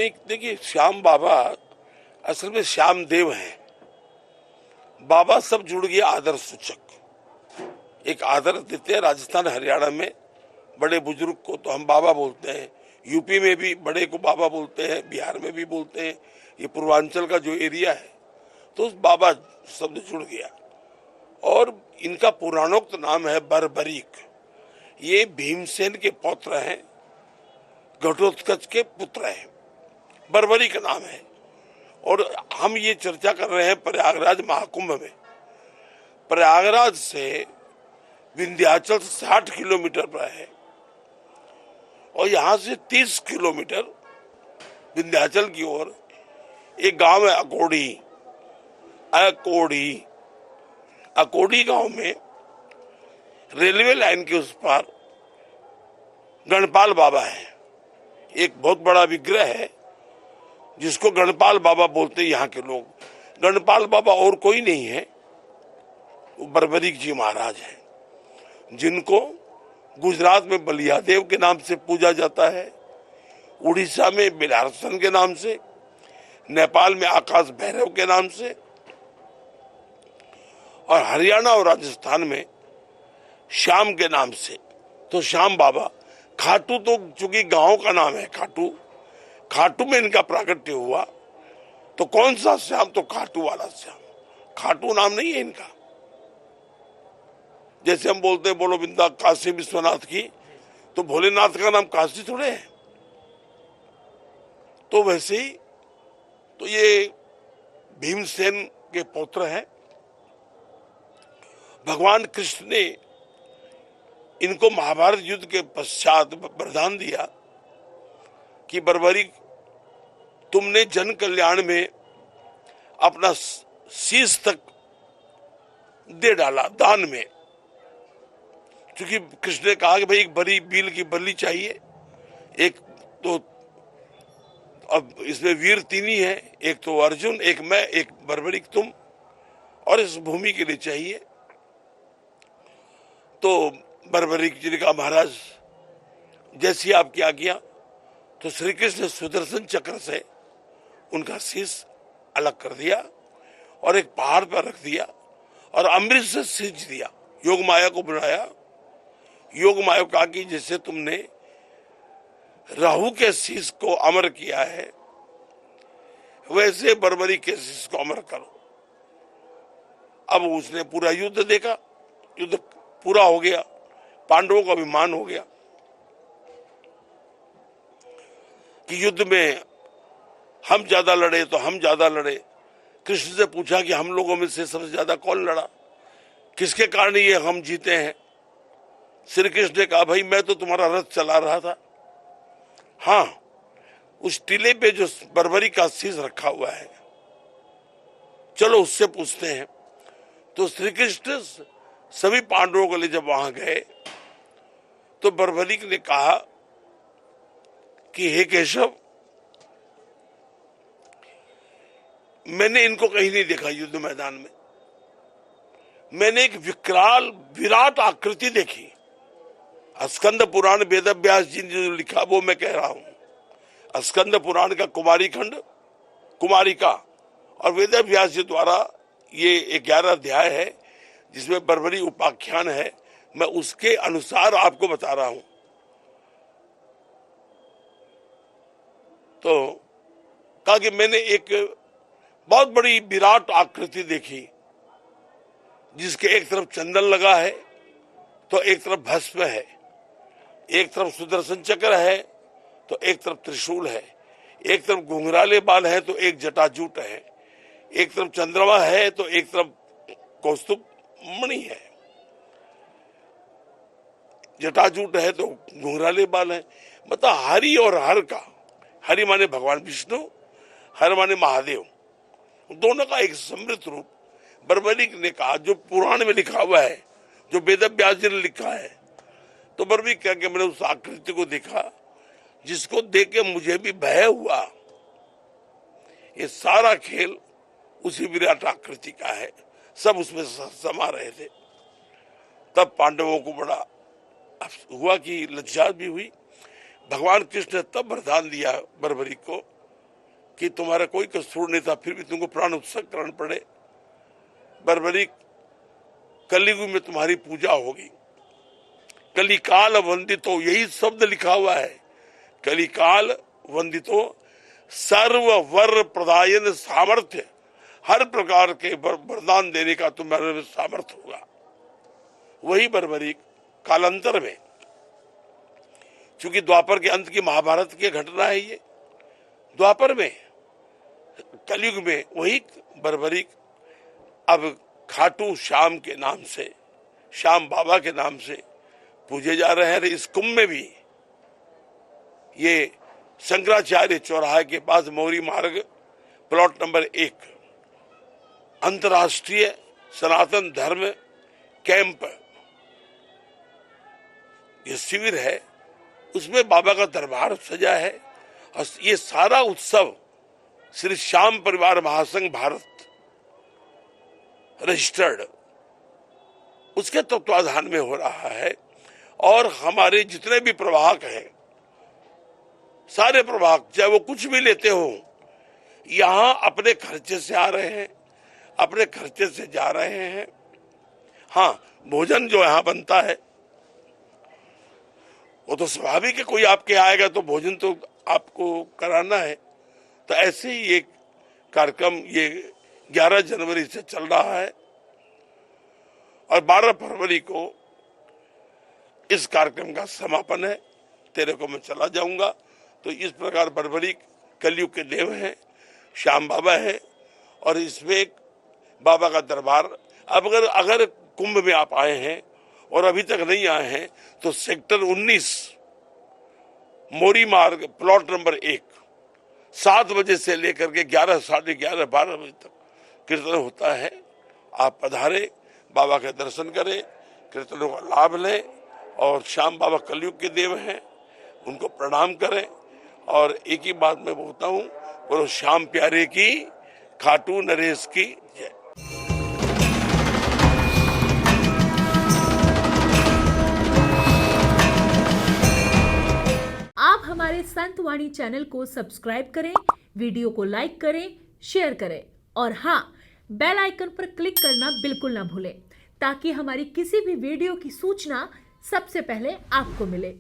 नहीं, देखिए श्याम बाबा असल में श्याम देव हैं। बाबा सब जुड़ गया आदर सूचक, एक आदर देते हैं। राजस्थान हरियाणा में बड़े बुजुर्ग को तो हम बाबा बोलते हैं, यूपी में भी बड़े को बाबा बोलते हैं, बिहार में भी बोलते हैं, ये पूर्वांचल का जो एरिया है तो उस बाबा शब्द जुड़ गया। और इनका पुराणोक्त नाम है बर्बरीक। ये भीमसेन के पौत्र हैं, घटोत्कच के पुत्र हैं, बर्बरी का नाम है। और हम ये चर्चा कर रहे हैं प्रयागराज महाकुंभ में। प्रयागराज से विंध्याचल 60 किलोमीटर पर है और यहाँ से 30 किलोमीटर विंध्याचल की ओर एक गांव है अकोड़ी। अकोड़ी गांव में रेलवे लाइन के उस पार गणपाल बाबा है। एक बहुत बड़ा विग्रह है जिसको गणपाल बाबा बोलते हैं यहाँ के लोग। गणपाल बाबा और कोई नहीं है, वो बर्बरीक जी महाराज हैं, जिनको गुजरात में बलियादेव के नाम से पूजा जाता है, उड़ीसा में बिलारसन के नाम से, नेपाल में आकाश भैरव के नाम से, और हरियाणा और राजस्थान में श्याम के नाम से। तो श्याम बाबा, खाटू तो चूंकि गांव का नाम है, खाटू में इनका प्राकट्य हुआ। तो कौन सा श्याम? तो खाटू वाला श्याम। खाटू नाम नहीं है इनका। जैसे हम बोलते हैं बोलो बिंदा काशी विश्वनाथ की, तो भोलेनाथ का नाम काशी थोड़े है। तो वैसे ही तो ये भीमसेन के पौत्र हैं। भगवान कृष्ण ने इनको महाभारत युद्ध के पश्चात वरदान दिया कि बर्बरीक, तुमने जन कल्याण में अपना शीश तक दे डाला दान में। क्योंकि कृष्ण ने कहा कि भाई एक बड़ी बील की बलि चाहिए, एक तो अब इसमें वीर तीन ही है, एक तो अर्जुन, एक मैं, एक बर्बरीक तुम, और इस भूमि के लिए चाहिए। तो बर्बरीक जी ने कहा महाराज जैसी आपकी आज्ञा। तो श्री कृष्ण ने सुदर्शन चक्र से उनका शीश अलग कर दिया और एक पहाड़ पर रख दिया और अमृत से सींच दिया। योग माया को बुलाया। योग माया को कहा कि जैसे तुमने राहु के शीश को अमर किया है, वैसे बर्बरी के शीश को अमर करो। अब उसने पूरा युद्ध देखा, युद्ध पूरा हो गया, पांडवों का अभिमान हो गया कि युद्ध में हम ज्यादा लड़े तो हम ज्यादा लड़े। कृष्ण से पूछा कि हम लोगों में से सबसे ज्यादा कौन लड़ा, किसके कारण ये हम जीते हैं? श्री कृष्ण ने कहा भाई मैं तो तुम्हारा रथ चला रहा था। हाँ, उस टीले पे जो बर्बरी का शीश रखा हुआ है, चलो उससे पूछते हैं। तो श्री कृष्ण सभी पांडवों के लिए जब वहां गए तो बर्बरीक ने कहा कि हे केशव, मैंने इनको कहीं नहीं देखा युद्ध मैदान में। मैंने एक विकराल विराट आकृति देखी। स्कंद पुराण वेद व्यास जी ने जो लिखा वो मैं कह रहा हूं। स्कंद पुराण का कुमारी खंड, कुमारिका, और वेद व्यास जी द्वारा ये 11 अध्याय है जिसमें बर्बरी उपाख्यान है। मैं उसके अनुसार आपको बता रहा हूं। तो कहा कि मैंने एक बहुत बड़ी विराट आकृति देखी जिसके एक तरफ चंदन लगा है तो एक तरफ भस्म है, एक तरफ सुदर्शन चक्र है तो एक तरफ त्रिशूल है, एक तरफ घुंघराले बाल है तो एक जटाजूट है, एक तरफ चंद्रमा है तो एक तरफ कौस्तुभ मणि है, जटाजूट है तो घुंघराले बाल है। मतलब हरि और हर का, हरि माने भगवान विष्णु, हर माने महादेव, दोनों का एक समृद्ध रूप। बर्बरीक ने कहा जो पुराण में लिखा हुआ है, जो वेद व्यास जी ने लिखा है, तो बर्बरीक कह के मैंने उस आकृति को देखा जिसको देख के मुझे भी भय हुआ। ये सारा खेल उसी विराट आकृति का है, सब उसमें समा रहे थे। तब पांडवों को बड़ा हुआ कि लज्जा भी हुई। भगवान कृष्ण ने तब वरदान दिया बर्बरीक को कि तुम्हारा कोई कसूर नहीं था, फिर भी तुमको प्राण उत्सर्ग करना पड़े। बर्बरी कलयुग में तुम्हारी पूजा होगी। कलिकाल वंदितो, यही शब्द लिखा हुआ है, कलिकाल वंदितो सर्व वर प्रदायन सामर्थ्य, हर प्रकार के वरदान देने का तुम्हारे में सामर्थ्य होगा। वही बर्बरी कालांतर में, चूंकि द्वापर के अंत की महाभारत की घटना है ये, द्वापर में कलयुग में वही बर्बरी अब खाटू श्याम के नाम से, श्याम बाबा के नाम से पूजे जा रहे हैं। इस कुंभ में भी ये शंकराचार्य चौराहे के पास मोरी मार्ग प्लॉट नंबर 1 अंतर्राष्ट्रीय सनातन धर्म कैंप ये शिविर है, उसमें बाबा का दरबार सजा है। और ये सारा उत्सव श्री श्याम परिवार महासंघ भारत रजिस्टर्ड उसके तत्वाधान में हो रहा है। और हमारे जितने भी प्रवाहक हैं, सारे प्रवाहक चाहे वो कुछ भी लेते हो, यहां अपने खर्चे से आ रहे हैं, अपने खर्चे से जा रहे हैं। हाँ, भोजन जो यहां बनता है वो तो स्वाभाविक है, कोई आपके आएगा तो भोजन तो आपको कराना है। तो ऐसे ही एक कार्यक्रम ये 11 जनवरी से चल रहा है और 12 फरवरी को इस कार्यक्रम का समापन है। 13 को मैं चला जाऊंगा। तो इस प्रकार बर्बरी कलयुग के देव हैं, श्याम बाबा है और इसमें एक बाबा का दरबार। अब अगर कुंभ में आप आए हैं और अभी तक नहीं आए हैं तो सेक्टर 19 मोरी मार्ग प्लॉट नंबर 1 7 बजे से लेकर के 11, साढ़े 11, 12 बजे तक कीर्तन होता है। आप पधारे, बाबा के दर्शन करें, कीर्तनों का लाभ लें और श्याम बाबा कलयुग के देव हैं, उनको प्रणाम करें। और एक ही बात मैं बोलता हूँ, बोलो श्याम प्यारे की, खाटू नरेश की जय। आप हमारे संत वाणी चैनल को सब्सक्राइब करें, वीडियो को लाइक करें, शेयर करें और हाँ, बेल आइकन पर क्लिक करना बिल्कुल ना भूलें ताकि हमारी किसी भी वीडियो की सूचना सबसे पहले आपको मिले।